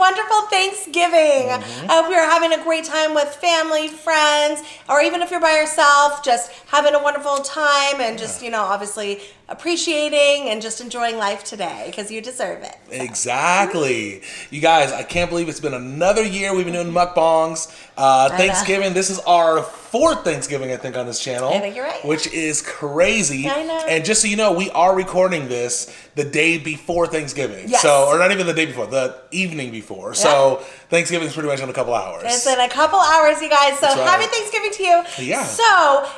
wonderful Thanksgiving. I hope you're having a great time with family, friends, or even if you're by yourself, just having a wonderful time and just, obviously appreciating and just enjoying life today because you deserve it. So. Exactly. You guys, I can't believe it's been another year. We've been doing mukbangs. Thanksgiving. This is our 4th Thanksgiving, I think, on this channel. I think you're right. Which is crazy. I know. And just so you know, we are recording this the day before Thanksgiving. Yes. Or not even the day before, the evening before. Yep. So Thanksgiving is pretty much in a couple hours. It's in a couple hours, you guys. So happy Thanksgiving to you. Yeah. So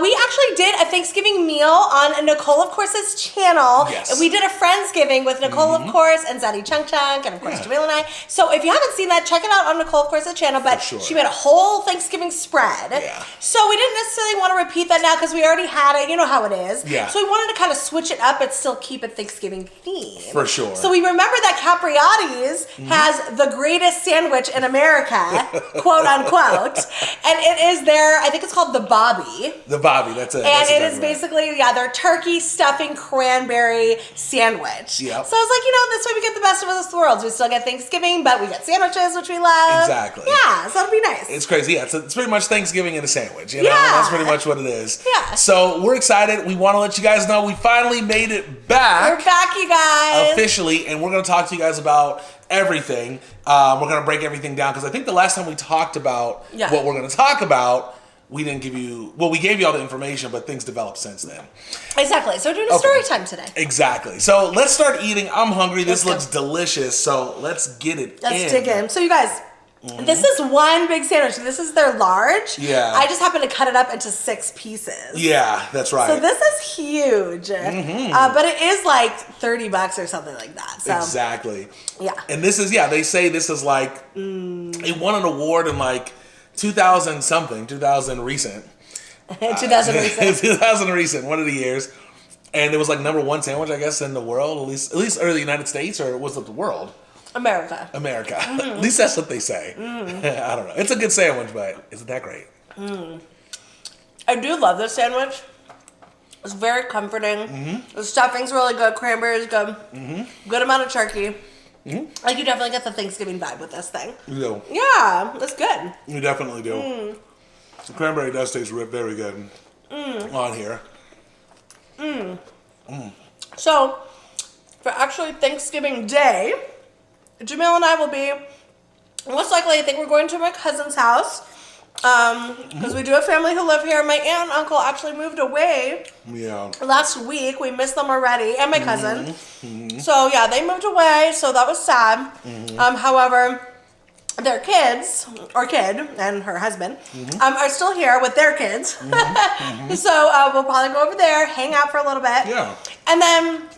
we actually did a Thanksgiving meal on Nicole, of course's channel. Yes. We did a Friendsgiving with Nicole, of course, and Zaddy Chunk Chunk, and of course, Jamil and I. So if you haven't seen that, check it out on Nicole, of course's channel. But she made a whole Thanksgiving spread. Yeah. So we didn't necessarily want to repeat that now because we already had it. You know how it is. Yeah. So we wanted to kind of switch it up but still keep it Thanksgiving theme. For sure. So we remember that Capriati's has the greatest sandwich in America, quote unquote. And it is their, I think it's called the Bobby. The Bobby, that's it. And it is basically, their turkey stuffing cranberry sandwich. Yep. So I was like, this way we get the best of both worlds. We still get Thanksgiving, but we get sandwiches, which we love. Exactly. Yeah, so it'll be nice. It's crazy. Yeah, it's pretty much Thanksgiving in a sandwich. That's pretty much what it is. Yeah. So we're excited. We want to let you guys know we finally made it back. We're back, you guys. Officially, and we're going to talk to you guys about everything. We're going to break everything down because I think the last time we talked about what we're going to talk about, we didn't give you, we gave you all the information, but things developed since then. Exactly. So we're doing a story time today. Exactly. So let's start eating. I'm hungry. This looks delicious. So let's get it Let's dig in. So you guys, this is one big sandwich. This is their large. Yeah. I just happened to cut it up into 6 pieces. Yeah, that's right. So this is huge. But it is like $30 or something like that. So. Exactly. Yeah. And this is, they say this is like, it won an award in like 2000 recent. 2000 recent. 2000 recent, one of the years. And it was like #1 sandwich, I guess, in the world, at least or the United States, or was it the world? America. At least that's what they say. I don't know. It's a good sandwich, but isn't that great? I do love this sandwich. It's very comforting. The stuffing's really good. Cranberry's good. Good amount of turkey. Like, you definitely get the Thanksgiving vibe with this thing. You do. Yeah, it's good. You definitely do. The cranberry does taste very good on here. So, for actually Thanksgiving Day, Jamil and I will be, most likely, I think we're going to my cousin's house. Because we do have family who live here. My aunt and uncle actually moved away last week. We missed them already, and my cousin. So yeah, they moved away, so that was sad. However, their kids, or kid and her husband, are still here with their kids. So we'll probably go over there, hang out for a little bit. Yeah. And then,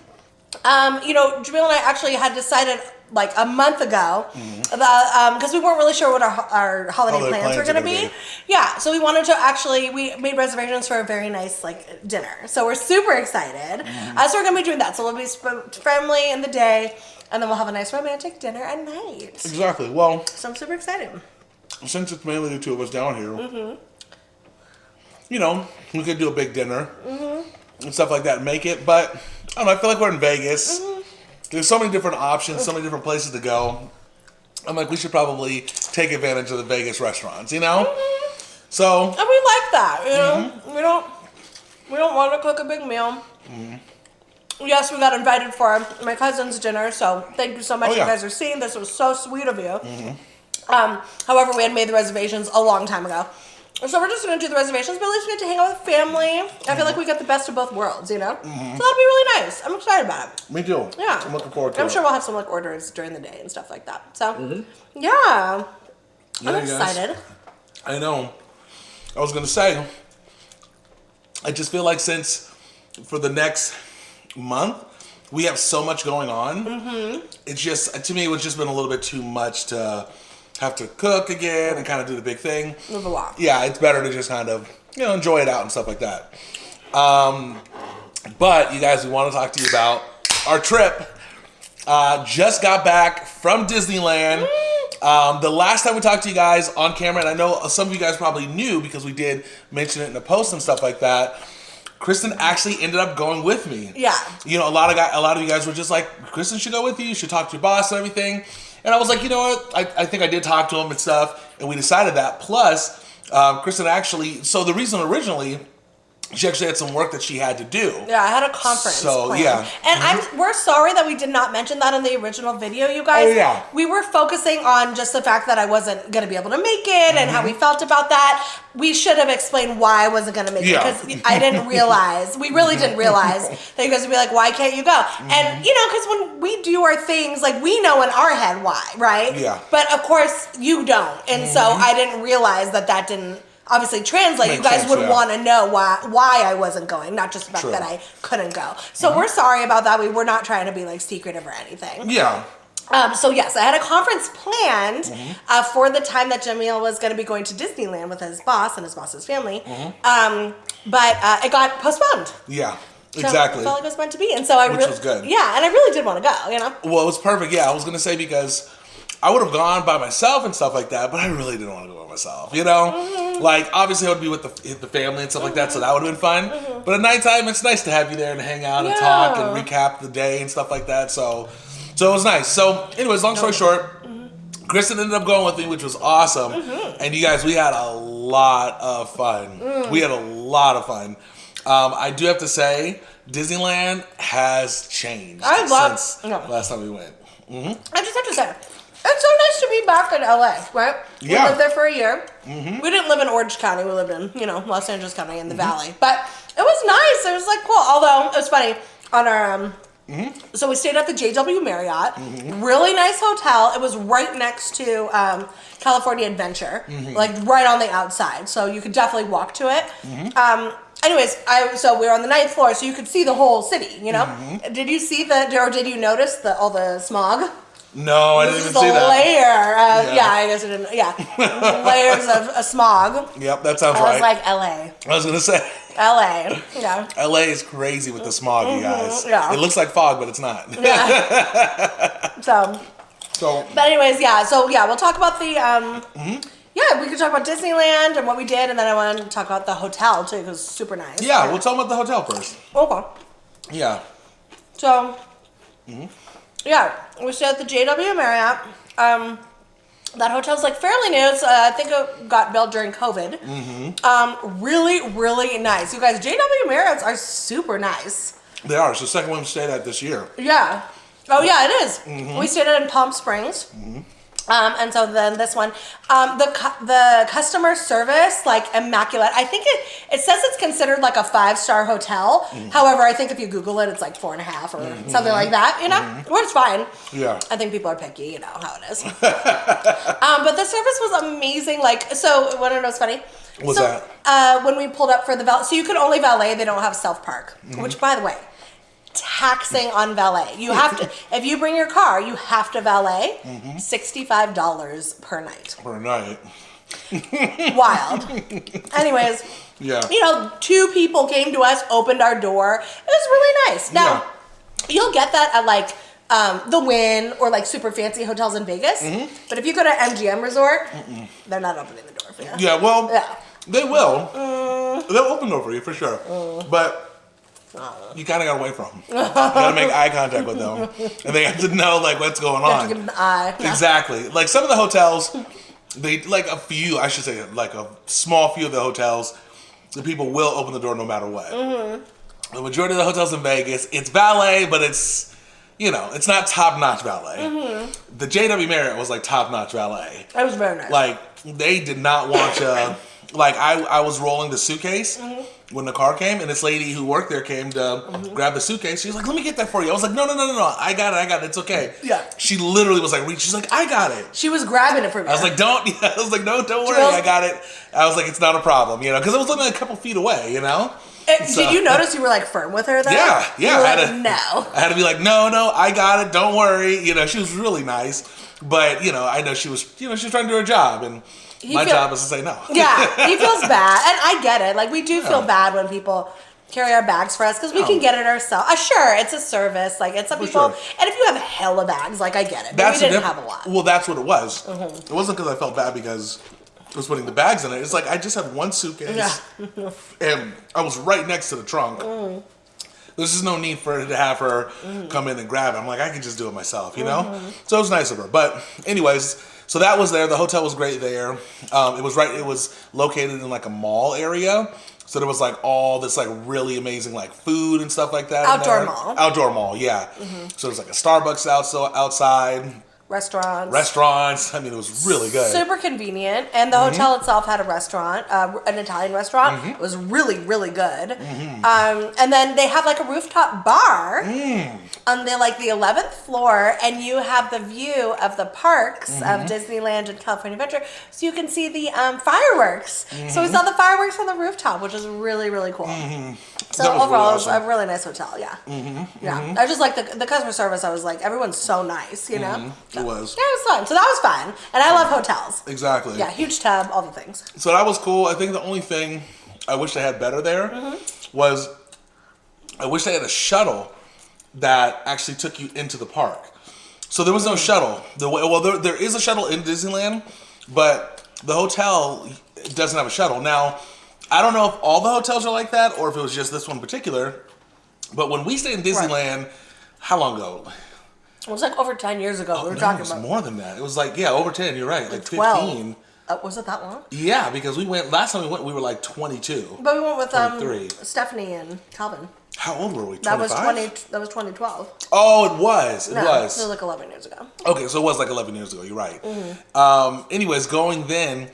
Jamil and I actually had decided like a month ago, because we weren't really sure what our holiday plans were going to be. Yeah, so we wanted to we made reservations for a very nice dinner. So we're super excited. So we're going to be doing that. So we'll be friendly in the day, and then we'll have a nice romantic dinner at night. Exactly. Well, so I'm super excited. Since it's mainly the two of us down here, we could do a big dinner and stuff like that and make it. But I don't know. I feel like we're in Vegas. There's so many different options, so many different places to go. I'm like, we should probably take advantage of the Vegas restaurants, So. And we like that, We don't want to cook a big meal. Yes, we got invited for my cousin's dinner, so thank you so much. You guys are seeing this. It was so sweet of you. However, we had made the reservations a long time ago. So we're just going to do the reservations, but at least we get to hang out with family. I feel like we get the best of both worlds, So that'll be really nice. I'm excited about it. Me too. Yeah. I'm looking forward to it. I'm sure we'll have some orders during the day and stuff like that. So, yeah. I'm excited. I know. I was going to say, I just feel like since for the next month, we have so much going on. It's just, to me, it's just been a little bit too much to have to cook again and kind of do the big thing. It was a lot. Yeah, it's better to just kind of, enjoy it out and stuff like that. But you guys, we want to talk to you about our trip. Just got back from Disneyland. The last time we talked to you guys on camera, and I know some of you guys probably knew because we did mention it in the post and stuff like that, Kristen actually ended up going with me. Yeah. A lot of you guys were just like, Kristen should go with you. You should talk to your boss and everything. And I was like, you know what? I think I did talk to him and stuff, and we decided that. Plus, Kristen actually, so the reason originally, she actually had some work that she had to do. Yeah, I had a conference. So, planned. yeah. And we're sorry that we did not mention that in the original video, you guys. Oh, yeah. We were focusing on just the fact that I wasn't going to be able to make it and how we felt about that. We should have explained why I wasn't going to make it because I didn't realize, we really didn't realize that you guys would be like, why can't you go? And, you know, because when we do our things, like we know in our head why, right? Yeah. But of course you don't. And so I didn't realize that didn't obviously translate. Makes you guys sense, would yeah. want to know why I wasn't going, not just the fact True. that I couldn't go. So we're sorry about that. We were not trying to be like secretive or anything. Yeah. So yes, I had a conference planned for the time that Jamil was going to be going to Disneyland with his boss and his boss's family. But it got postponed. Yeah. So Exactly. it felt like it was meant to be, and so I Which was good. Yeah, and I really did want to go. You know. Well, it was perfect. Yeah, I was gonna say because I would have gone by myself and stuff like that, but I really didn't want to go by myself. You know, like obviously I would be with the family and stuff like that, so that would have been fun. But at nighttime, it's nice to have you there and hang out and talk and recap the day and stuff like that. So it was nice. So, anyways, long story short, Kristen ended up going with me, which was awesome. And you guys, we had a lot of fun. We had a lot of fun. I do have to say, Disneyland has changed since last time we went. I just have to say, it's so nice to be back in LA, right? Yeah. We lived there for a year. We didn't live in Orange County. We lived in, Los Angeles County in the Valley. But it was nice. It was like cool. Although, it was funny. On our, so we stayed at the JW Marriott. Really nice hotel. It was right next to California Adventure. Like right on the outside. So you could definitely walk to it. Anyways, so we were on the 9th floor, so you could see the whole city, you know? Did you see or did you notice all the smog? No, I didn't even see that. Layer of, I guess I didn't, layers of smog. Yep, that sounds right. I was like, LA. I was going to say. LA, yeah. LA is crazy with the smog, you guys. Yeah. It looks like fog, but it's not. Yeah. So, but anyways, we'll talk about the, we could talk about Disneyland and what we did, and then I want to talk about the hotel, too, because it's super nice. Yeah, we'll talk about the hotel first. Okay. Yeah. So, we stayed at the JW Marriott. That hotel's like fairly new. So I think it got built during COVID. Really, really nice. You guys, JW Marriotts are super nice. They are. It's the second one we stayed at this year. Yeah. Oh, yeah, it is. We stayed in Palm Springs. And so then this one, the customer service, like immaculate. I think it says it's considered like a 5-star hotel. However, I think if you Google it, it's like 4.5 or something like that, which is fine. Yeah. I think people are picky, you know how it is. But the service was amazing. Like, so want to know what's funny? What's that? When we pulled up for the valet, so you could only valet, they don't have self-park, which by the way, taxing on valet. You have to, if you bring your car, you have to valet $65 per night. Per night. Wild. Anyways, 2 people came to us, opened our door. It was really nice. Now, you'll get that at like the Wynn or like super fancy hotels in Vegas. But if you go to MGM Resort, they're not opening the door for you. Yeah, well, they will. They'll open the door for you for sure. But you kind of got away from them. You got to make eye contact with them. And they have to know, like, what's going on. You have to give them an eye. Exactly. Like, some of the hotels, like a few, I should say, like a small few of the hotels, the people will open the door no matter what. The majority of the hotels in Vegas, it's valet, but it's, it's not top-notch valet. The JW Marriott was, like, top-notch valet. It was very nice. Like, they did not want you... Like, I was rolling the suitcase when the car came, and this lady who worked there came to grab the suitcase. She was like, let me get that for you. I was like, no, I got it, it's okay. Yeah. She literally was like, she's like, I got it. She was grabbing it for me. I was like, no, don't worry, I got it. I was like, it's not a problem, because it was only a couple feet away, Did you notice you were like firm with her though? Yeah. No. I had to be like, no, I got it, don't worry. She was really nice, but I know she was trying to do her job, and my job is to say no. Yeah, he feels bad, and I get it. Like, we do feel bad when people carry our bags for us because we can get it ourselves. Sure, it's a service. Like, it's some people, and if you have hella bags, like, I get it. But we didn't have a lot. Well, that's what it was. It wasn't because I felt bad because I was putting the bags in it. It's like I just had one suitcase, and I was right next to the trunk. There's just no need for her to have her come in and grab it. I'm like, I can just do it myself, you know? So it was nice of her. But anyways, so that was there. The hotel was great there. It was located in like a mall area. So there was like all this like really amazing like food and stuff like that. Outdoor mall, yeah. So there's like a Starbucks outside. Restaurants. I mean, it was really good. Super convenient. And the hotel itself had a restaurant, an Italian restaurant. It was really, really good. And then they have like a rooftop bar on the 11th floor, and you have the view of the parks of Disneyland and California Adventure, so you can see the fireworks. So we saw the fireworks on the rooftop, which is really, really cool. So overall, it was a really nice hotel. Yeah. Yeah. I just like the customer service. I was like, everyone's so nice, you know? It was. Yeah, it was fun. So that was fun. And I love hotels. Exactly. Yeah, huge tub, all the things. So that was cool. I think the only thing I wish they had better there was I wish they had a shuttle that actually took you into the park. So there was no shuttle. There is a shuttle in Disneyland, but the hotel doesn't have a shuttle. Now, I don't know if all the hotels are like that or if it was just this one in particular, but when we stayed in Disneyland, how long ago? It was like over 10 years ago. It was more than that. It was like, over 10, you're right. Like 15. Was it that long? Yeah, because last time we went, we were like 22. But we went with Stephanie and Calvin. How old were we? 25? That was 2012. Oh, it was. It was. It was like 11 years ago. Okay, so it was like 11 years ago. You're right. Anyways, going then,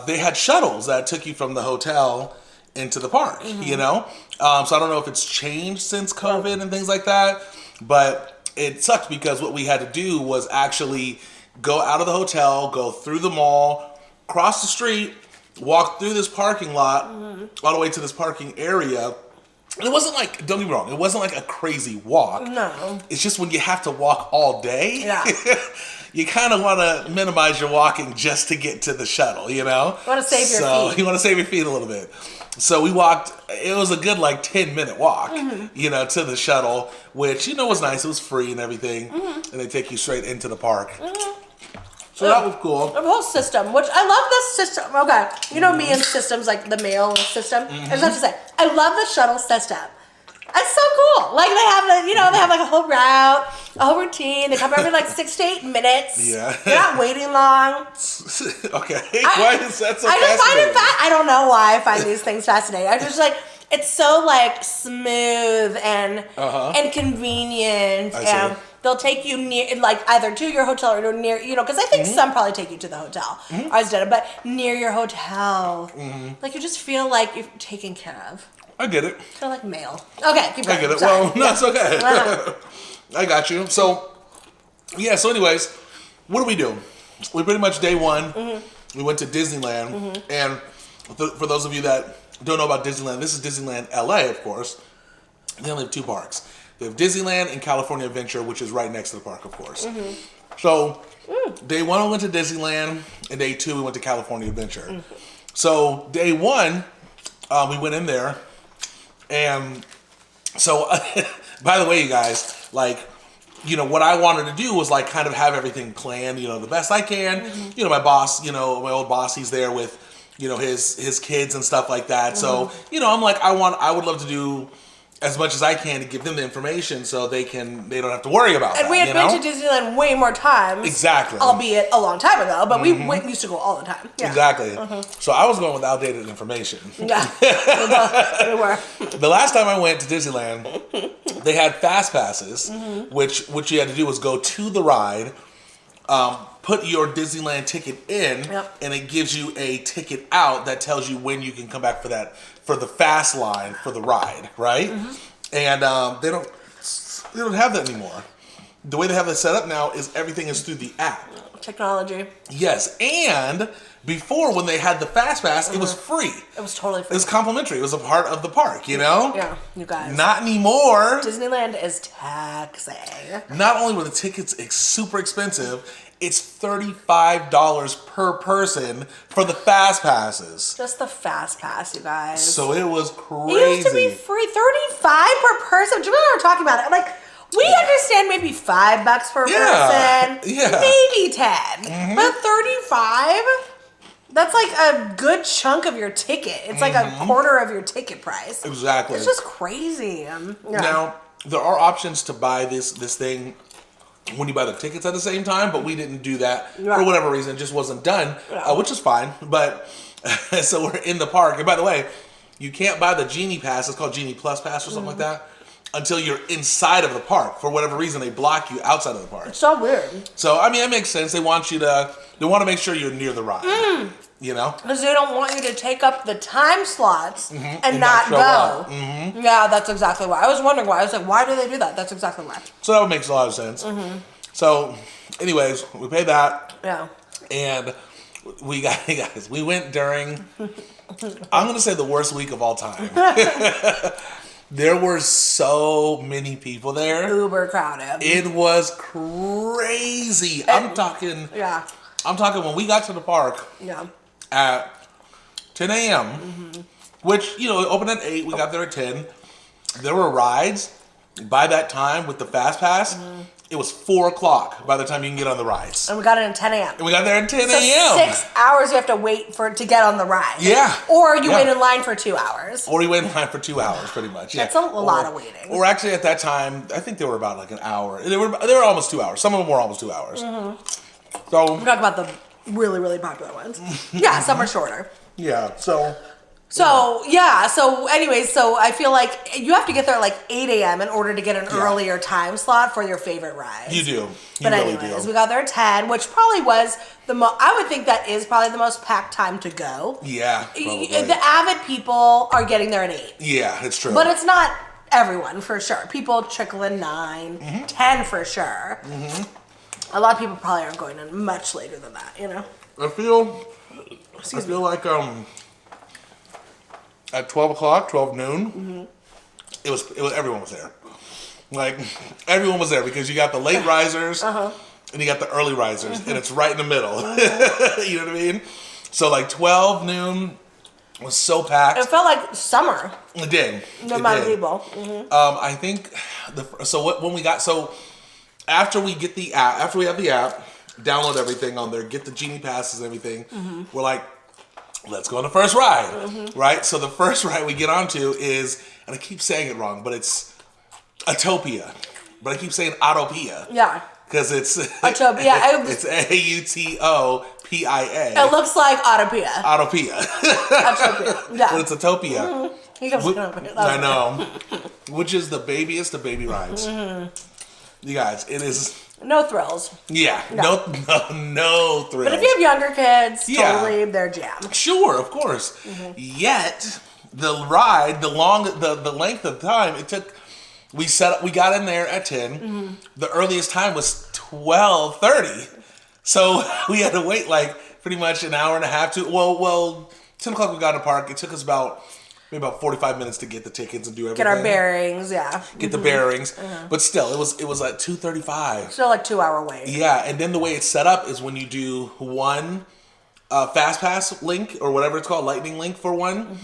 they had shuttles that took you from the hotel into the park, you know? So I don't know if it's changed since COVID and things like that, but it sucked because what we had to do was actually go out of the hotel, go through the mall, cross the street, walk through this parking lot, all the way to this parking area. And it wasn't like, don't get me wrong, it wasn't like a crazy walk. No. It's just when you have to walk all day, you kind of want to minimize your walking just to get to the shuttle, you know? You want to save your feet. You want to save your feet a little bit. So we walked, it was a good like 10-minute walk, you know, to the shuttle, which, you know, was nice. It was free and everything. And they take you straight into the park. So that was cool. The whole system, which I love this system. Okay, you know me and systems, like the mail system. I just have to say, I love the shuttle system. It's so cool. Like they have like a whole route, a whole routine. They come every like 6 to 8 minutes. Yeah. You're not waiting long. Okay. Why is that so fascinating? I just find it I don't know why I find these things fascinating. I just like, it's so like smooth and convenient. And they'll take you near, like either to your hotel or near, you know, because I think some probably take you to the hotel. Ours didn't, but near your hotel. Like you just feel like you're taken care of. I get it. Kind of like mail. Okay, keep going. I get it. Sorry. Well, no, it's okay. I got you. So, yeah, so anyways, what do we do? We pretty much day one, we went to Disneyland. And for those of you that don't know about Disneyland, this is Disneyland LA, of course. They only have 2 parks. They have Disneyland and California Adventure, which is right next to the park, of course. So, day one, we went to Disneyland, and day 2, we went to California Adventure. So, day 1, we went in there. And so, by the way, you guys, like, you know, what I wanted to do was like kind of have everything planned, you know, the best I can. You know, my boss, you know, my old boss, he's there with, you know, his kids and stuff like that. So, you know, I'm like, I would love to do as much as I can to give them the information so they don't have to worry about it. And we had been to Disneyland way more times. Exactly. Albeit a long time ago, but we used to go all the time. Yeah. Exactly. So I was going with outdated information. Yeah, we were. The last time I went to Disneyland, they had fast passes, which what you had to do was go to the ride, put your Disneyland ticket in, and it gives you a ticket out that tells you when you can come back for the fast line for the ride, right? And they don't have that anymore. The way they have that set up now is everything is through the app. Technology. Yes, and before when they had the fast pass, it was free. It was totally free. It was complimentary. It was a part of the park, you know? Yeah, you guys. Not anymore. Disneyland is taxing. Not only were the tickets super expensive, it's $35 per person for the fast passes. Just the fast pass, you guys. So it was crazy. It used to be free, $35 per person. Jimmy and I were talking about it. Like, we understand maybe $5 per person, maybe 10, but $35. That's like a good chunk of your ticket. It's like a quarter of your ticket price. Exactly. It's just crazy. Yeah. Now, there are options to buy this thing when you buy the tickets at the same time, but we didn't do that for whatever reason. It just wasn't done, which is fine. But so we're in the park. And by the way, you can't buy the Genie Pass. It's called Genie Plus Pass or something like that until you're inside of the park. For whatever reason, they block you outside of the park. It's so weird. So, I mean, it makes sense. They want to make sure you're near the ride. You know? Because they don't want you to take up the time slots and not go. Yeah, that's exactly why. I was wondering why. I was like, why do they do that? That's exactly why. So that makes a lot of sense. So, anyways, we paid that. Yeah. And we went during, I'm going to say the worst week of all time. There were so many people there. Uber crowded. It was crazy. I'm talking when we got to the park. Yeah. At 10 a.m., which, it opened at 8, we got there at 10. There were rides by that time with the Fast Pass. It was 4 o'clock by the time you can get on the rides. And we got in at 10 a.m. And we got there at 10 so a.m. 6 hours you have to wait to get on the ride. Yeah. Or you wait in line for 2 hours. Or you wait in line for 2 hours, pretty much. Yeah. That's a lot of waiting. Or actually at that time, I think they were about like an hour. They were almost 2 hours. Some of them were almost 2 hours. So we talk about the really, really popular ones. Yeah, some are shorter. Yeah, so anyways, so I feel like you have to get there at like 8 a.m. in order to get an earlier time slot for your favorite ride. You do. You but really anyways, do. we got there at 10, which probably was I would think that is probably the most packed time to go. Yeah, probably. The avid people are getting there at 8. Yeah, it's true. But it's not everyone, for sure. People trickle in 9, 10 for sure. A lot of people probably aren't going in much later than that, I feel like at 12 o'clock, 12 noon, it was everyone was there. Like everyone was there because you got the late risers and you got the early risers, and it's right in the middle. You know what I mean? So like 12 noon was so packed. It felt like summer. It did. No amount of people. I think after we get the app, after we have the app, download everything on there, get the Genie Passes and everything, we're like, let's go on the first ride, right? So the first ride we get onto is, and I keep saying it wrong, but it's Autopia. But I keep saying Autopia. Yeah. Because it's Autopia. Yeah, it's Autopia. It looks like Autopia. Autopia. Autopia. Yeah. But it's Autopia. I know. Which is the babiest of baby rides. You guys, it is. No thrills. Yeah, no thrills. But if you have younger kids, totally their jam. Sure, of course. Yet the ride, the length of time it took. We got in there at 10. The earliest time was 12:30, so we had to wait like pretty much an hour and a half to. Well, 10 o'clock we got in the park. It took us maybe about 45 minutes to get the tickets and do everything. Get our bearings, yeah. Get the bearings. But still, it was like 2:35. Still like 2 hour wait. Yeah, and then the way it's set up is when you do one Fast Pass link or whatever it's called, Lightning link for one,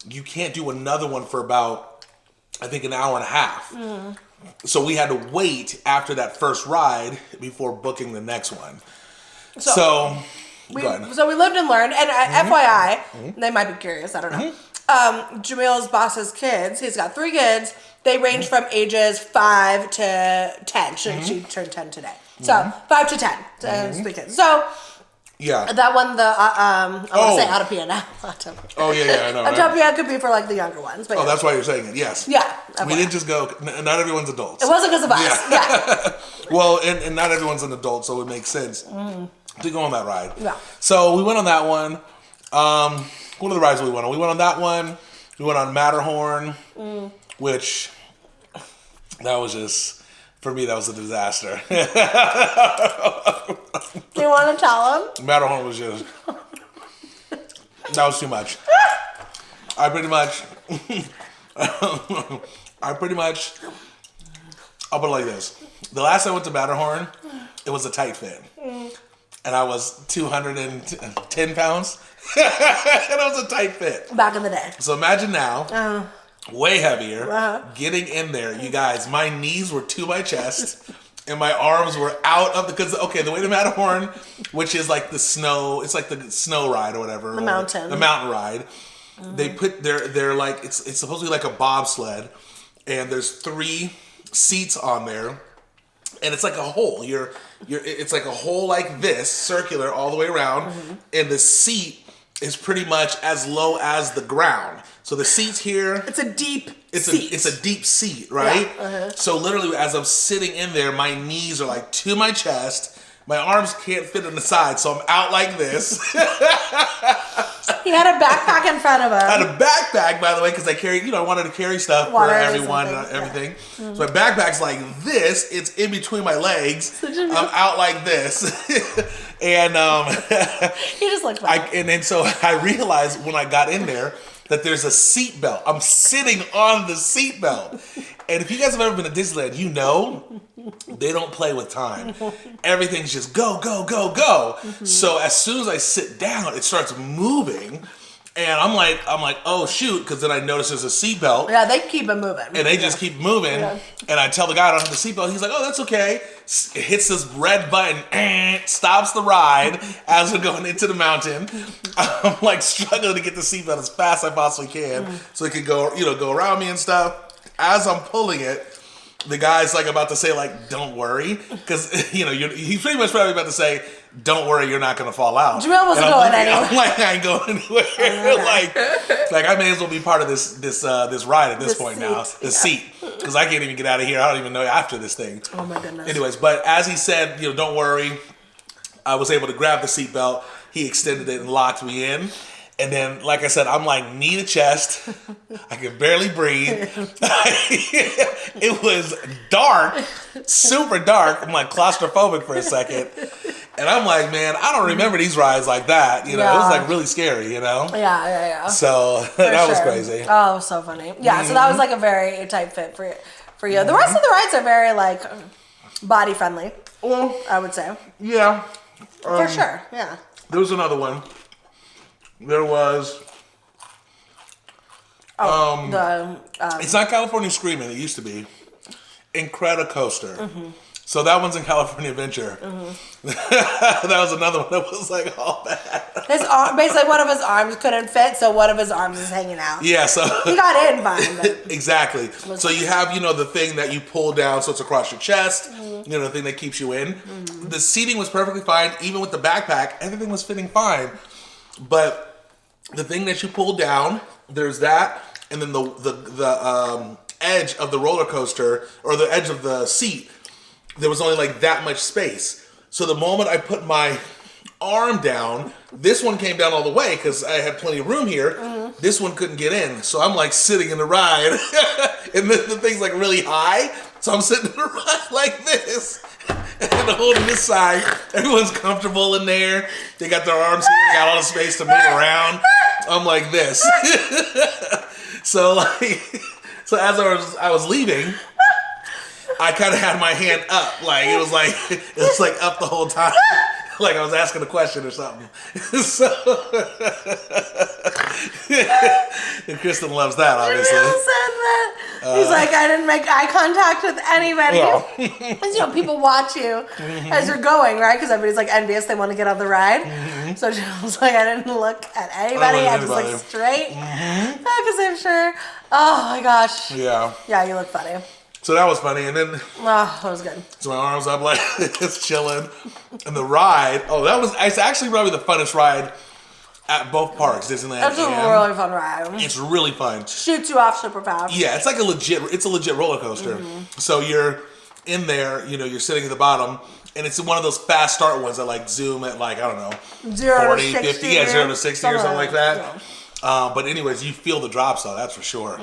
you can't do another one for about, I think, an hour and a half. So we had to wait after that first ride before booking the next one. So we lived and learned, and FYI, they might be curious, I don't know. Jamil's boss's kids, he's got 3 kids, they range from ages 5 to 10. She turned 10 today. So 5 to 10, it's 3 kids. So yeah, that one, I want to say Autopia now. Oh yeah, I know. Autopia could be for like the younger ones. But that's why you're saying it. Yes. Yeah. We didn't just go. Not everyone's adults. It wasn't because of us. Yeah. Well, and not everyone's an adult, so it makes sense to go on that ride. Yeah. So we went on that one. One of the rides we went on. We went on that one. We went on Matterhorn, which that was just. For me, that was a disaster. Do you want to tell him? Matterhorn was just... That was too much. I pretty much... I'll put it like this. The last time I went to Matterhorn, it was a tight fit. And I was 210 pounds. And it was a tight fit. Back in the day. So imagine now... Way heavier. Getting in there, you guys, my knees were to my chest, and my arms were out of the way to Matterhorn, which is like the snow, it's like the snow ride or whatever. The mountain ride. They put they're like, it's supposed to be like a bobsled, and there's 3 seats on there, and it's like a hole. It's like a hole like this, circular all the way around, and the seat is pretty much as low as the ground. So the seat's here. It's a deep seat. It's a deep seat, right? Yeah. So literally, as I'm sitting in there, my knees are like to my chest. My arms can't fit in the side, so I'm out like this. He had a backpack in front of him. I had a backpack, by the way, because I wanted to carry stuff for everyone and everything. Yeah. So my backpack's like this. It's in between my legs. I'm out like this. And he just looked funny. And then so I realized when I got in there that there's a seat belt. I'm sitting on the seat belt. And if you guys have ever been to Disneyland, you know they don't play with time. Everything's just go, go, go, go. So as soon as I sit down, it starts moving. And I'm like, oh shoot, because then I notice there's a seatbelt. Yeah, they keep it moving. And they just keep moving. Yeah. And I tell the guy I don't have the seatbelt. He's like, oh, that's okay. It hits this red button, stops the ride as we're going into the mountain. I'm like struggling to get the seatbelt as fast as I possibly can, so it could go around me and stuff. As I'm pulling it, the guy's like about to say like, "Don't worry," because he's pretty much probably about to say, "Don't worry, you're not gonna fall out." Jamel wasn't going anywhere. I'm like, I ain't going anywhere. like I may as well be part of this ride at this point now. The seat, because I can't even get out of here. I don't even know after this thing. Oh my goodness. Anyways, but as he said, don't worry, I was able to grab the seatbelt. He extended it and locked me in. And then, like I said, I'm like knee to chest. I could barely breathe. It was dark, super dark. I'm like claustrophobic for a second. And I'm like, man, I don't remember these rides like that. It was like really scary, Yeah. So that was crazy. Oh, so funny. Yeah, so that was like a very tight fit for you. The rest of the rides are very like body friendly, I would say. Yeah. For sure, yeah. There was another one. There was. It's not California Screaming. It used to be Incredicoaster. So that one's in California Adventure. That was another one that was like all that. Basically, one of his arms couldn't fit, so one of his arms is hanging out. Yeah, so he got in fine. But exactly. So you have the thing that you pull down, so it's across your chest. The thing that keeps you in. The seating was perfectly fine, even with the backpack. Everything was fitting fine, but the thing that you pull down, there's that, and then the edge of the roller coaster, or the edge of the seat, there was only like that much space. So the moment I put my arm down, this one came down all the way because I had plenty of room here. This one couldn't get in. So I'm like sitting in the ride, and the thing's like really high. So I'm sitting in the ride like this. And holding this side, everyone's comfortable in there. They got their arms here, got all the space to move around. I'm like this. So as I was leaving, I kind of had my hand up, like it was like up the whole time, like I was asking a question or something. So and Kristen loves that, obviously. Jamil said that. He's like, I didn't make eye contact with anybody. Because people watch you as you're going, right? Because everybody's like envious, they want to get on the ride. So Jamil's like, I didn't look at anybody. I just looked straight. Because I'm sure. Oh my gosh. Yeah. Yeah, you look funny. So that was funny, and then that was good. So my arms up like it's chilling, and the ride. It's actually probably the funnest ride at both parks, Disneyland. That's a really fun ride. It's really fun. Shoots you off super fast. Yeah, it's like a legit roller coaster. So you're in there, you're sitting at the bottom, and it's one of those fast start ones that like zoom at like, I don't know, 40, 50, 0 to 60 or something like that. Yeah. But anyways, you feel the drops though, that's for sure.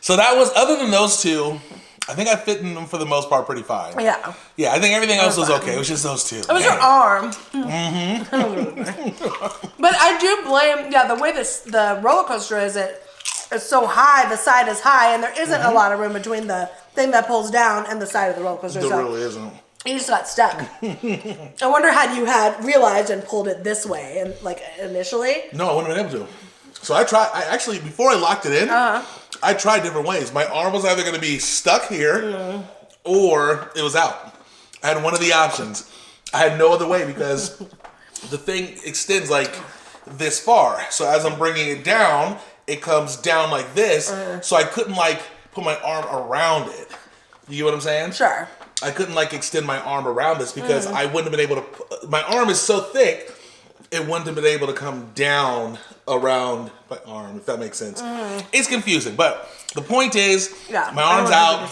So that was, other than those two, I think I fit in them for the most part pretty fine. Yeah. Yeah, I think everything else was okay. It was just those two. It was your arm. But I do blame, the way the roller coaster is, it's so high, the side is high, and there isn't a lot of room between the thing that pulls down and the side of the roller coaster. There really isn't. You just got stuck. I wonder had you realized and pulled it this way, and like initially? No, I wouldn't have been able to. So I actually, before I locked it in, I tried different ways. My arm was either going to be stuck here, or it was out. I had one of the options. I had no other way because the thing extends like this far. So as I'm bringing it down, it comes down like this. So I couldn't like put my arm around it. You get what I'm saying? Sure. I couldn't like extend my arm around this because I wouldn't have been able to. My arm is so thick, it wouldn't have been able to come down around my arm, if that makes sense. It's confusing, but the point is, my arm's out.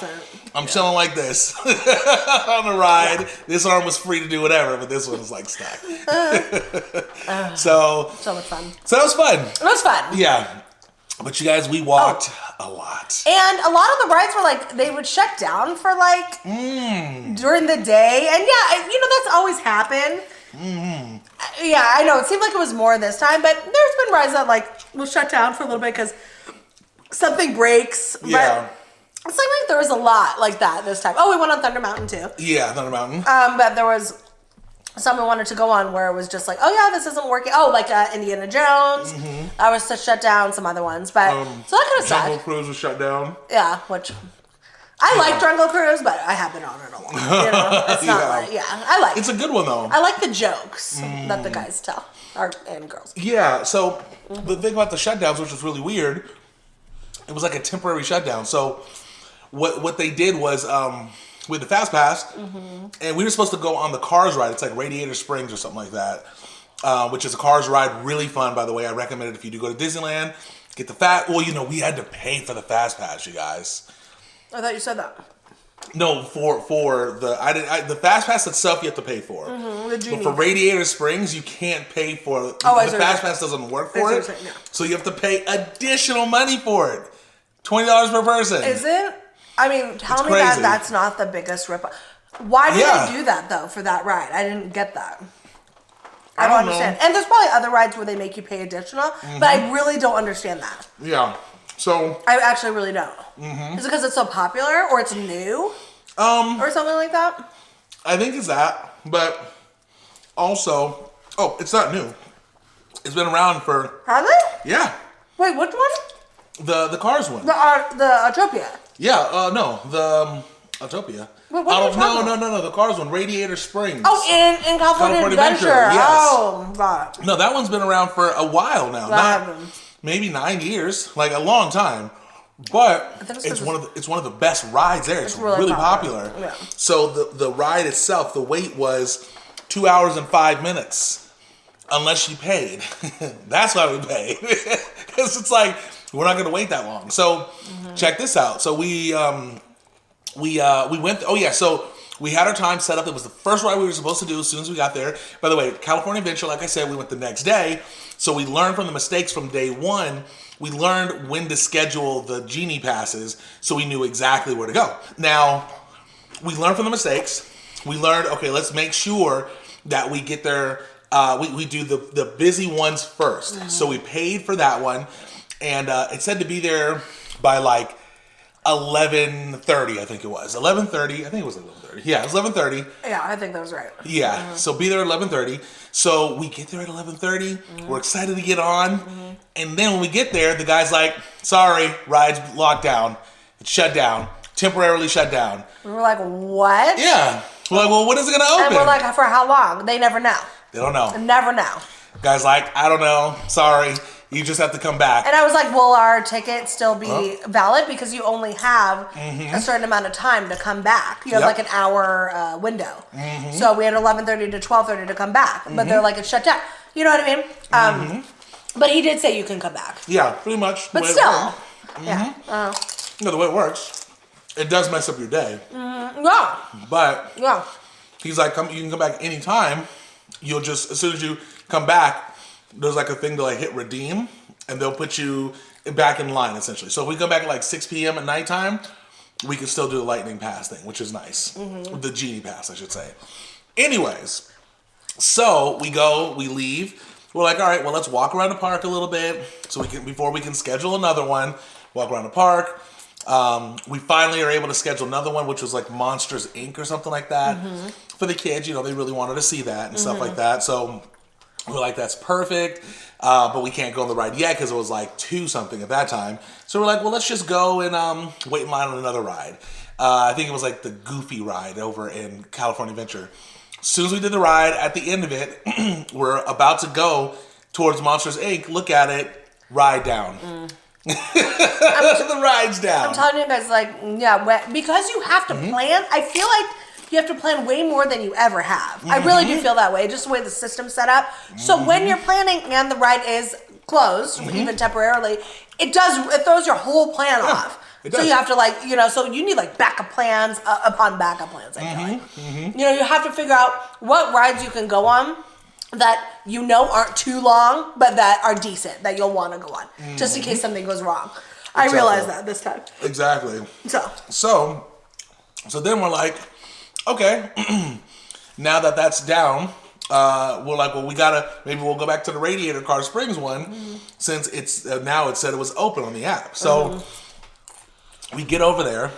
I'm chilling like this on the ride. Yeah. This arm was free to do whatever, but this one was like stuck. So much fun. So that was fun. It was fun. Yeah. But you guys, we walked a lot. And a lot of the rides were like, they would shut down for like during the day. And yeah, you know, that's always happened. Yeah, I know. It seemed like it was more this time, but there's been rides that like will shut down for a little bit because something breaks. Yeah. But it seemed like there was a lot like that this time. Oh, we went on Thunder Mountain too. Yeah, Thunder Mountain. But there was some we wanted to go on where it was just like, oh yeah, this isn't working. Oh, like Indiana Jones. That was shut down. Some other ones, but so that kind of sad. Jungle Cruise was shut down. Yeah, which I like Jungle Cruise, but I have been on it a lot. You know, it's not like, I like. It's a good one though. I like the jokes that the guys tell, and girls. Yeah. So the thing about the shutdowns, which was really weird, it was like a temporary shutdown. So what they did was with the Fast Pass, and we were supposed to go on the Cars ride. It's like Radiator Springs or something like that, which is a Cars ride. Really fun, by the way. I recommend it if you do go to Disneyland. Get the Well, you know, we had to pay for the Fast Pass, you guys. I thought you said that. No, for the the Fast Pass itself you have to pay for. But for Radiator Springs, you can't pay for it. The Fast Pass doesn't work for it. So you have to pay additional money for it. $20 per person. Is it? I mean, tell me that that's not the biggest rip. Why did they do that though for that ride? I didn't get that. I don't understand. And there's probably other rides where they make you pay additional, but I really don't understand that. Yeah. So I actually really don't. Is it because it's so popular or it's new? Or something like that? I think it's that, but also, it's not new. It's been around for. Has it? Yeah. Wait, which one? The Cars one. The Autopia. Yeah. No, the Autopia. Wait, what No. The Cars one, Radiator Springs. Oh, in California Adventure. Yes. Oh, God. No, that one's been around for a while now. Maybe 9 years, like a long time. But it's one of the best rides there. It's really popular. Yeah. So the ride itself, the wait was 2 hours and 5 minutes, unless you paid. That's why we paid, because it's like we're not going to wait that long. So check this out. So we went. So we had our time set up. It was the first ride we were supposed to do as soon as we got there. By the way, California Adventure, like I said, we went the next day. So we learned from the mistakes from day one. We learned when to schedule the Genie passes, so we knew exactly where to go. Now, we learned from the mistakes. We learned, okay, let's make sure that we get there. We do the busy ones first. So we paid for that one, and it said to be there by like 11:30, I think it was. 11:30. I think it was 11:30. Yeah, it was 11:30. Yeah, I think that was right. Yeah. So be there at 11:30. So we get there at 11:30. We're excited to get on. And then when we get there, the guy's like, sorry, ride's locked down. It's shut down. Temporarily shut down. We were like, what? Yeah. We're like, well, when is it going to open? And we're like, for how long? They never know. They don't know. They never know. Guy's like, I don't know. Sorry. You just have to come back. And I was like, will our ticket still be valid? Because you only have a certain amount of time to come back. You have like an hour window. So we had 11:30 to 12:30 to come back. But they're like, it's shut down. You know what I mean? But he did say you can come back. Yeah, pretty much. But still. Yeah. The way it works, it does mess up your day. Yeah. But he's like, you can come back anytime. You'll just, as soon as you come back, there's like a thing to like hit redeem, and they'll put you back in line essentially. So if we come back at like 6 p.m. at nighttime, we can still do the lightning pass thing, which is nice. The Genie pass, I should say. Anyways, so we leave. We're like, all right, well, let's walk around the park a little bit so before we can schedule another one. Walk around the park. We finally are able to schedule another one, which was like Monsters Inc. or something like that for the kids. You know, they really wanted to see that and stuff like that. So we're like, that's perfect. But we can't go on the ride yet because it was like 2 something at that time. So we're like, well, let's just go and wait in line on another ride. I think it was like the Goofy ride over in California Adventure. As soon as we did the ride, at the end of it, we're about to go towards Monsters Inc. Look at it, ride down. The ride's down. I'm telling you guys, like, yeah, because you have to plan. I feel like you have to plan way more than you ever have. I really do feel that way, just the way the system's set up. So when you're planning and the ride is closed, even temporarily, it throws your whole plan off. So you have to, like, so you need like backup plans upon backup plans, I feel like. You have to figure out what rides you can go on that aren't too long, but that are decent, that you'll want to go on, just in case something goes wrong. I realized that this time. Exactly. So then we're like, okay, now that that's down, we're like, well, maybe we'll go back to the Radiator Car Springs one, since it's now it said it was open on the app. So we get over there.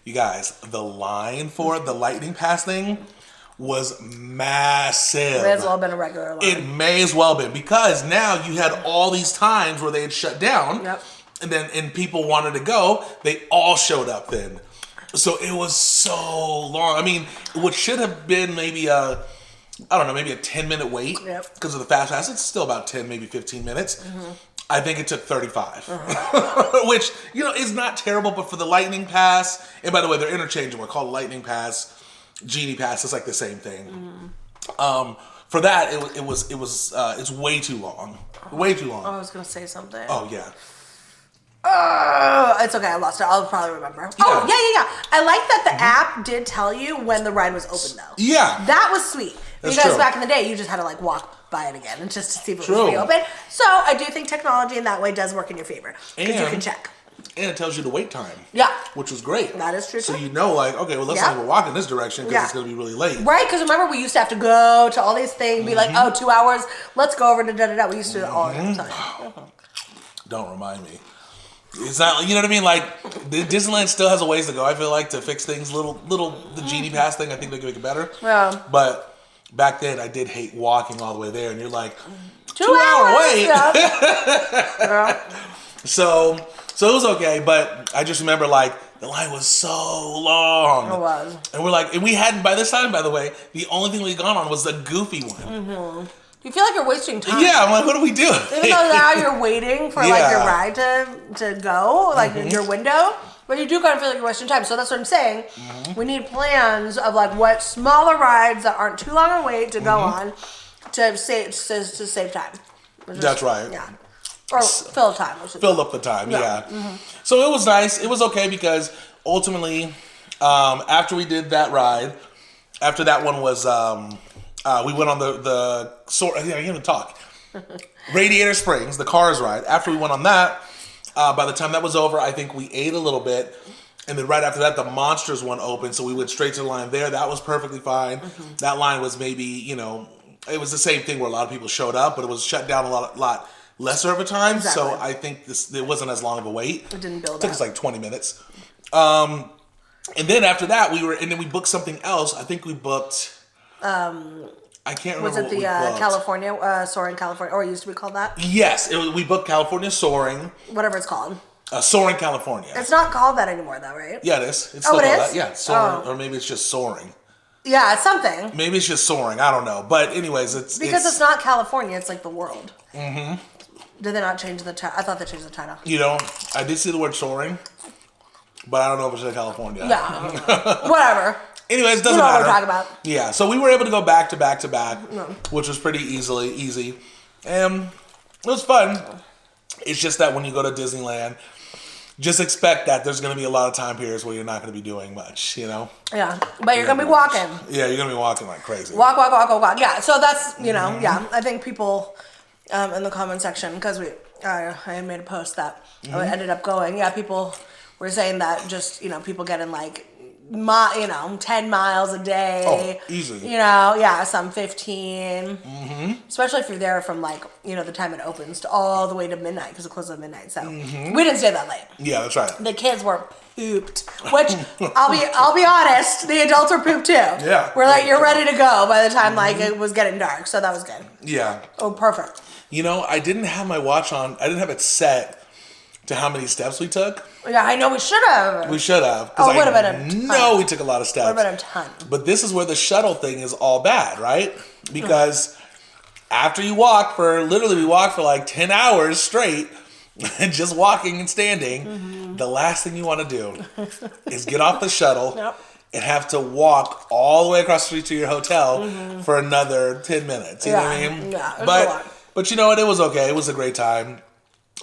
You guys, the line for the Lightning Pass thing was massive. It may as well have been a regular line. It may as well have been, because now you had all these times where they had shut down, and people wanted to go. They all showed up then. So it was so long. I mean, what should have been maybe a 10-minute wait because of the Fast Pass. It's still about 10, maybe 15 minutes. I think it took 35, which, is not terrible, but for the Lightning Pass, and by the way, they're interchangeable. They're called Lightning Pass, Genie Pass. It's like the same thing. For that, it's way too long. Way too long. I was going to say something. Oh, yeah. It's okay, I lost it. I'll probably remember. Yeah. Oh, yeah. I like that the app did tell you when the ride was open, though. Yeah. That was sweet. That's because true. Back in the day, you just had to, like, walk by it again and just to see if it was reopen. So I do think technology in that way does work in your favor. Because you can check. And it tells you the wait time. Yeah. Which was great. That is true, So too. like, okay, well, let's not even walk in this direction because it's going to be really late. Right, because remember, we used to have to go to all these things, be like, 2 hours, let's go over to da-da-da. We used to do it all the time. Don't remind me. It's not, you know what I mean? Like, Disneyland still has a ways to go, I feel like, to fix things. The Genie Pass thing, I think they can make it better. Yeah. But back then, I did hate walking all the way there, and you're like, 2 hours wait. Yeah. So it was okay, but I just remember, like, the line was so long. It was. And we're like, and we hadn't, by this time, by the way, the only thing we'd gone on was the Goofy one. You feel like you're wasting time. Yeah, I'm like, what are we doing? Even though now you're waiting for like your ride to go, like your window, but you do kind of feel like you're wasting time. So that's what I'm saying. We need plans of like what smaller rides that aren't too long a wait to go on to save time. That's right. Yeah. Or fill time. Fill up the time, yeah. So it was nice. It was okay because ultimately, after we did that ride, after that one was... we went on I can't even talk. Radiator Springs, the Cars ride. After we went on that, by the time that was over, I think we ate a little bit. And then right after that, the Monsters one opened. So we went straight to the line there. That was perfectly fine. That line was maybe, it was the same thing where a lot of people showed up, but it was shut down a lot lesser of a time. Exactly. So I think it wasn't as long of a wait. It didn't build up. It took us like 20 minutes. And then after that, we booked something else. I think we booked... I can't remember. Was it the California, Soaring California, or it used to be called that? Yes, we booked California Soaring. Whatever it's called. Soaring California. It's not called that anymore, though, right? Yeah, it is. It's still it called is? that. Yeah, Soaring, or maybe it's just Soaring. Yeah, it's something. Maybe it's just Soaring. I don't know, but anyways, it's not California. It's like the world. Did they not change the title? I thought they changed the title. I did see the word Soaring, but I don't know if it's in California. Yeah, whatever. Anyways, it doesn't matter. What we're talking about. Yeah, so we were able to go back to back to back, which was pretty easy. And it was fun. It's just that when you go to Disneyland, just expect that there's going to be a lot of time periods where you're not going to be doing much, Yeah, but you're going to be walking. Yeah, you're going to be walking like crazy. Walk. Yeah, so that's, yeah. I think people in the comment section, because I made a post that I ended up going. Yeah, people were saying that just, people getting like, 10 miles a day. Oh, easily. Some 15. Especially if you're there from like, the time it opens to all the way to midnight because it closes at midnight. So we didn't stay that late. Yeah, that's right. The kids were pooped, which I'll be honest, the adults were pooped too. Yeah. We're like, you're ready to go by the time like it was getting dark. So that was good. Yeah. Oh, perfect. I didn't have my watch on. I didn't have it set to how many steps we took. Yeah, I know we should have. We should have. Oh, it would have been a ton. No, we took a lot of steps. Would have been a ton. But this is where the shuttle thing is all bad, right? Because after you walk we walked for like 10 hours straight, just walking and standing, the last thing you want to do is get off the shuttle and have to walk all the way across the street to your hotel for another 10 minutes. You know what I mean? Yeah, it was a lot. But you know what? It was okay. It was a great time.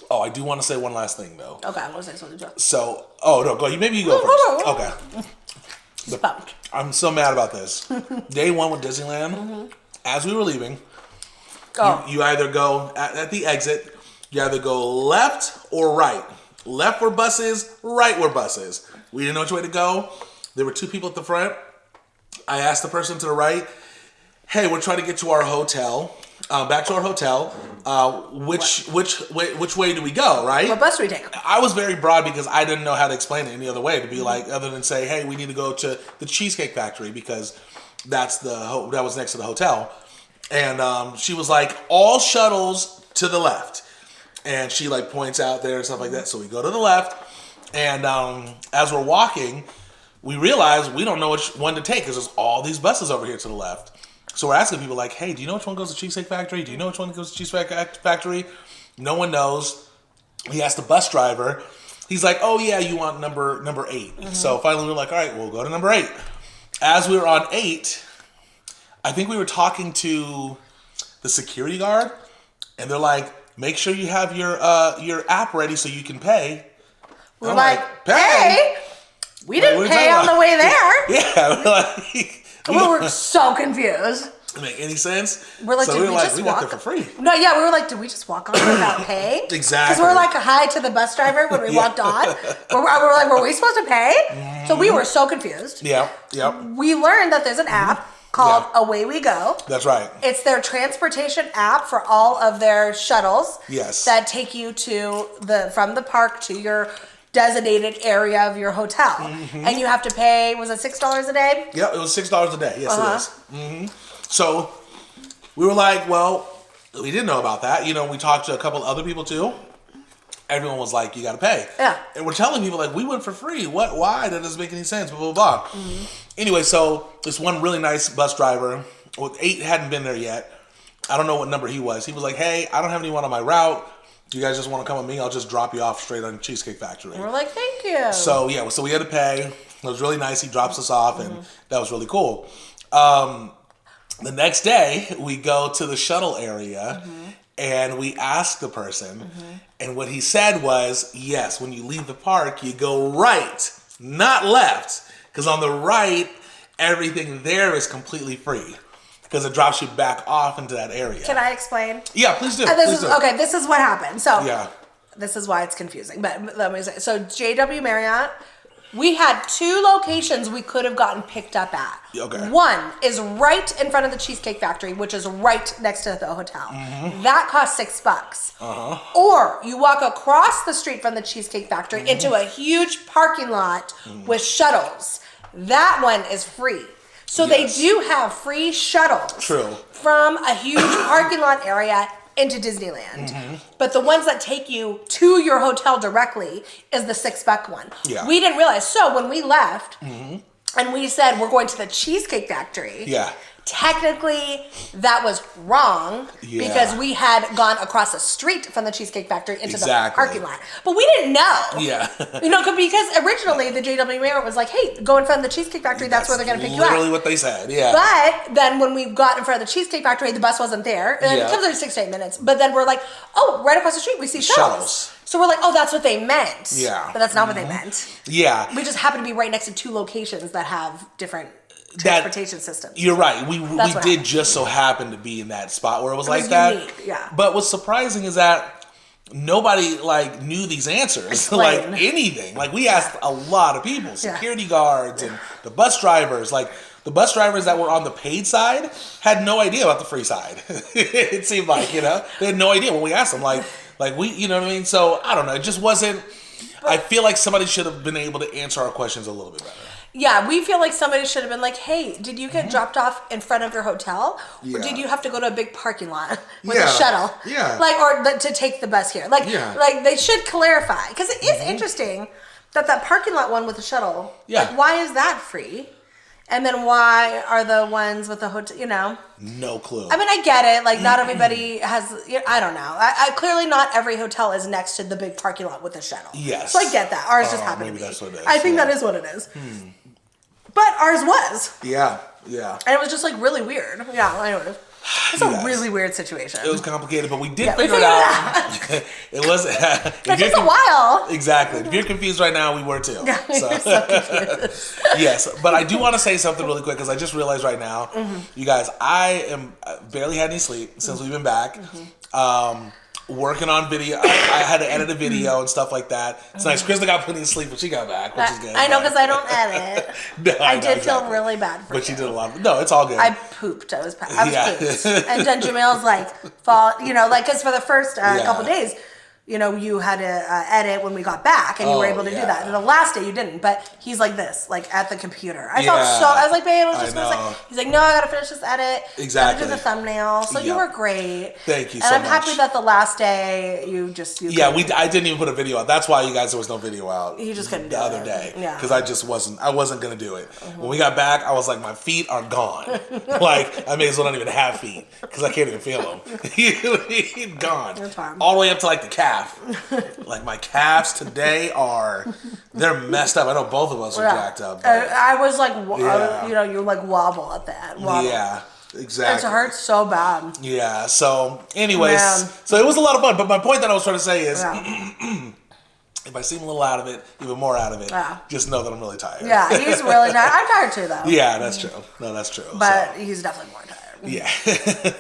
Oh, I do want to say one last thing, though. Okay, I want to say something. So, no, go. Maybe you go first. Okay. Just pumped. I'm so mad about this. Day one with Disneyland, as we were leaving, you either go at the exit, you either go left or right. Left were buses, right were buses. We didn't know which way to go. There were two people at the front. I asked the person to the right, hey, we're trying to get to our hotel. Back to our hotel. Which way do we go, right? What bus do we take? I was very broad because I didn't know how to explain it any other way, to be like, other than say, hey, we need to go to the Cheesecake Factory because that was next to the hotel. And she was like, all shuttles to the left. And she like points out there and stuff like that. So we go to the left. And as we're walking, we realize we don't know which one to take because there's all these buses over here to the left. So we're asking people like, hey, do you know which one goes to Cheesecake Factory? Do you know which one goes to Cheesecake Factory? No one knows. He asked the bus driver. He's like, oh yeah, you want number 8. So finally we were like, all right, we'll go to number 8. As we were on 8, I think we were talking to the security guard, and they're like, make sure you have your app ready so you can pay. We're like, pay? We didn't pay on the way there. Yeah, we're like... We were so confused. Doesn't make any sense. We're like, so did we just we walk? got there for free. No, yeah, we were like, did we just walk on without pay? Exactly. Because we're like, hi to the bus driver when we walked on. We're like, were we supposed to pay? So we were so confused. Yeah. We learned that there's an app called Away We Go. That's right. It's their transportation app for all of their shuttles. Yes. That take you from the park to your designated area of your hotel. And you have to pay, was it $6 a day? Yeah, it was $6 a day. Yes, it is. So we were like, well, we didn't know about that. You know, we talked to a couple other people too. Everyone was like, you got to pay. Yeah. And we're telling people like, we went for free. What? Why? That doesn't make any sense. Blah, blah, blah. Anyway, so this one really nice bus driver, 8 hadn't been there yet. I don't know what number he was. He was like, hey, I don't have anyone on my route. Do you guys just want to come with me? I'll just drop you off straight on Cheesecake Factory. And we're like, thank you. So we had to pay. It was really nice. He drops us off, and that was really cool. The next day, we go to the shuttle area, and we ask the person, and what he said was, yes, when you leave the park, you go right, not left, because on the right, everything there is completely free. Because it drops you back off into that area. Can I explain? Yeah, please do. Okay, this is what happened. So this is why it's confusing. But let me say, so JW Marriott, we had 2 locations we could have gotten picked up at. Okay. One is right in front of the Cheesecake Factory, which is right next to the hotel. That costs $6. Or you walk across the street from the Cheesecake Factory into a huge parking lot with shuttles. That one is free. So they do have free shuttles from a huge parking lot area into Disneyland. But the ones that take you to your hotel directly is the $6 one. Yeah. We didn't realize. So when we left and we said we're going to the Cheesecake Factory, technically that was wrong because we had gone across the street from the Cheesecake Factory into the parking lot. But we didn't know. You know, because originally the JW Marriott was like, hey, go in front of the Cheesecake Factory. That's where they're going to pick you up. Literally what they said, But then when we got in front of the Cheesecake Factory, the bus wasn't there. And it comes in 6 to 8 minutes. But then we're like, oh, right across the street, we see shuttles. So we're like, oh, that's what they meant. But that's not what they meant. We just happen to be right next to 2 locations that have different transportation systems. You're right. We did just so happen to be in that spot where it was like that. Unique, But what's surprising is that nobody like knew these answers, like anything. Like we asked a lot of people, security guards and the bus drivers. Like the bus drivers that were on the paid side had no idea about the free side. It seemed like, you know, they had no idea when we asked them. Like we, you know what I mean? So I don't know. It just wasn't. I feel like somebody should have been able to answer our questions a little bit better. Yeah, we feel like somebody should have been like, hey, did you get dropped off in front of your hotel? Yeah. Or did you have to go to a big parking lot with Yeah. a shuttle? Yeah. Like, or to take the bus here. Like, Yeah. like they should clarify. Because it is interesting that parking lot one with the shuttle, Yeah. like, why is that free? And then why are the ones with the hotel, you know? No clue. I mean, I get it. Like, not everybody has, I don't know. I clearly not every hotel is next to the big parking lot with a shuttle. Yes. So I get that. Ours just happened to maybe be. that's what it is, I think yeah. that is what it is. But ours was. Yeah, yeah. And it was just like really weird. Yeah, anyway. It's a really weird situation. It was complicated, but we did Yeah, we figure it figured out. It was. It took a while. Exactly. If you're confused right now, we were too. Yeah, So. you're so confused. Yes, but I do want to say something really quick because I just realized right now, you guys, I barely had any sleep since we've been back. Working on video. I had to edit a video and stuff like that. It's nice. Krista got plenty of sleep when she got back, which is good. I know because I don't edit. No, I did exactly. feel really bad for But she you. did a lot. No, it's all good. I pooped. I was Yeah. pooped. And then Jamil's like, because for the first couple days, you know, you had to edit when we got back, and you were able to do that. And the last day you didn't, but he's like this, like at the computer. I felt so. I was like, babe, I was just gonna say. He's like, no, I gotta finish this edit. Exactly. Gotta do the thumbnail. So you were great. Thank you and so I'm much. happy that the last day you I didn't even put a video out. That's why you guys there was no video out. You just couldn't do the it. other day. Yeah. Because I wasn't gonna do it. When we got back, I was like, my feet are gone. Like I may as well not even have feet because I can't even feel them. Gone. That's fine. All the way up to like the calf. Like my calves today they're messed up. I know both of us are jacked up. But I was like, you like wobble at that. Wobble. yeah, exactly. It hurts so bad. Yeah. So, anyways, Man. so it was a lot of fun. But my point that I was trying to say is, Yeah. if I seem a little out of it, even more out of it, Yeah. just know that I'm really tired. Yeah, he's really tired. I'm tired too, though. Yeah, that's true. No, that's true. But he's definitely more tired. Yeah,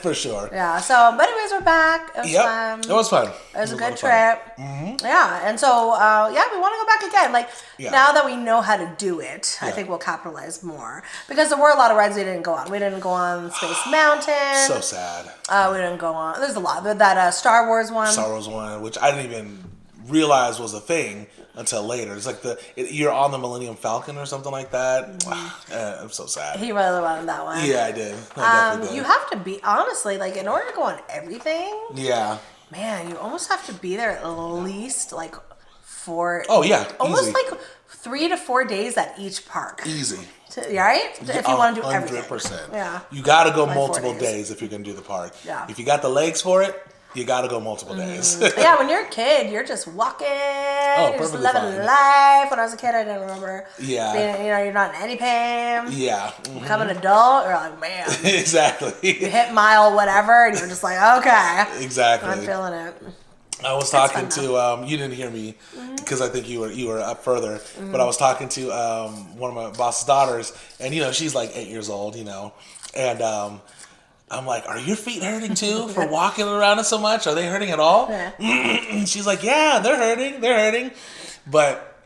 for sure. Yeah, so, but anyways, we're back. It was fun. It was fun. It was a good trip. Yeah, and so, we want to go back again. Like, now that we know how to do it, I think we'll capitalize more. Because there were a lot of rides we didn't go on. We didn't go on Space Mountain. So sad. We didn't go on. There's a lot. That Star Wars one. Star Wars one, which I didn't even realize was a thing until later. It's like you're on the Millennium Falcon or something like that. I'm so sad. He really wanted that one. Yeah, I did. I definitely did. You have to be, honestly, like, in order to go on everything, Yeah. man, you almost have to be there at least, like, for... Oh, yeah. Almost, easy. like, 3 to 4 days at each park. Easy. Right? If you want to do 100%. everything. 100%. Yeah. You got to go Like 4 multiple days. days if you're going to do the park. Yeah. If you got the legs for it, you got to go multiple days. Yeah, when you're a kid, you're just walking, you're just perfectly living fine. life. When I was a kid, I didn't remember Yeah. being, you're not in any pain. Yeah. Become an adult, you're like, man. You Exactly. hit mile whatever, and you're just like, okay. Exactly. I'm feeling it. I was talking to you didn't hear me because I think you were up further, but I was talking to one of my boss's daughters, and she's like 8 years old, and I'm like, are your feet hurting too for walking around it so much? Are they hurting at all? Yeah. She's like, yeah, they're hurting, but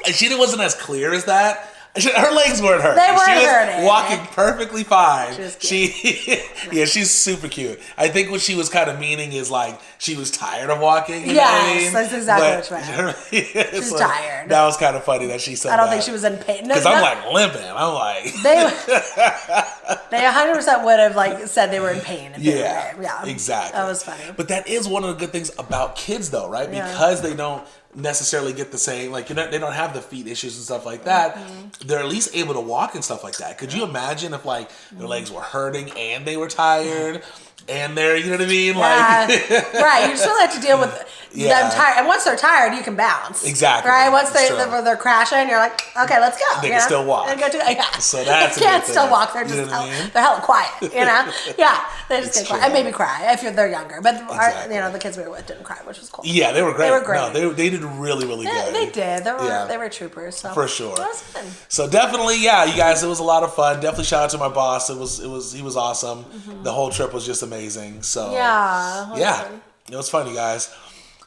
she wasn't as clear as that. Her legs weren't hurting. They weren't she was hurting. walking perfectly fine. She was cute. Yeah, she's super cute. I think what she was kind of meaning is like she was tired of walking. You know what I mean? That's exactly what you meant. She's like, tired. That was kind of funny that she said that. I don't think she was in pain. Because I'm like limping. I'm like... They 100% would have like said they were in pain. If they were, yeah, exactly. That was funny. But that is one of the good things about kids though, right? Yeah. Because they don't necessarily get the same, like, they don't have the feet issues and stuff like that. They're at least able to walk and stuff like that. Could you imagine if like their legs were hurting and they were tired and they're, you know what I mean? Like, right. You still have to deal with them tired. And once they're tired, you can bounce. Exactly. Right? Once they're crashing, you're like, okay, let's go. They can still walk. So that's they a can't good still thing. walk. They're You know just what I mean? they're hella quiet. Yeah. They just get true. quiet and maybe cry if they're younger. But Exactly. the kids we were with didn't cry, which was cool. Yeah, they were great. They were great. No, they did really, really good. They did. They were troopers. So. For sure. That was fun. So definitely, you guys, it was a lot of fun. Definitely shout out to my boss. He was awesome. The whole trip was just amazing. So Yeah. It was fun, you guys.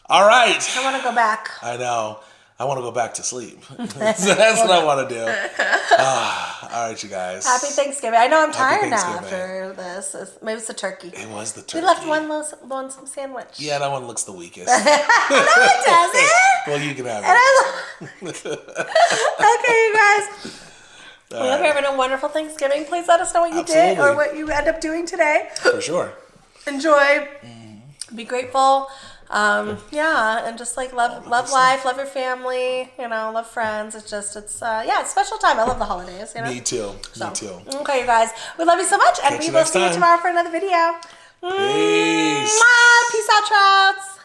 All right. I want to go back. I know. I want to go back to sleep. So that's what I want to do. All right, you guys. Happy Thanksgiving. I know I'm Happy tired now Thanksgiving. after this. Maybe it's the turkey. It was the turkey. We left one lonesome sandwich. Yeah, that one looks the weakest. No, it doesn't. Well, Well, you can have And it. okay, you guys. We hope you're having a wonderful Thanksgiving. Please let us know what you did or what you end up doing today. For sure. Enjoy. Be grateful. Yeah, and just like love life, love your family, love friends. It's just, it's a special time. I love the holidays, Me too. Me too. Okay, you guys. We love you so much, and we will see you tomorrow for another video. Peace. Peace out, Trouts.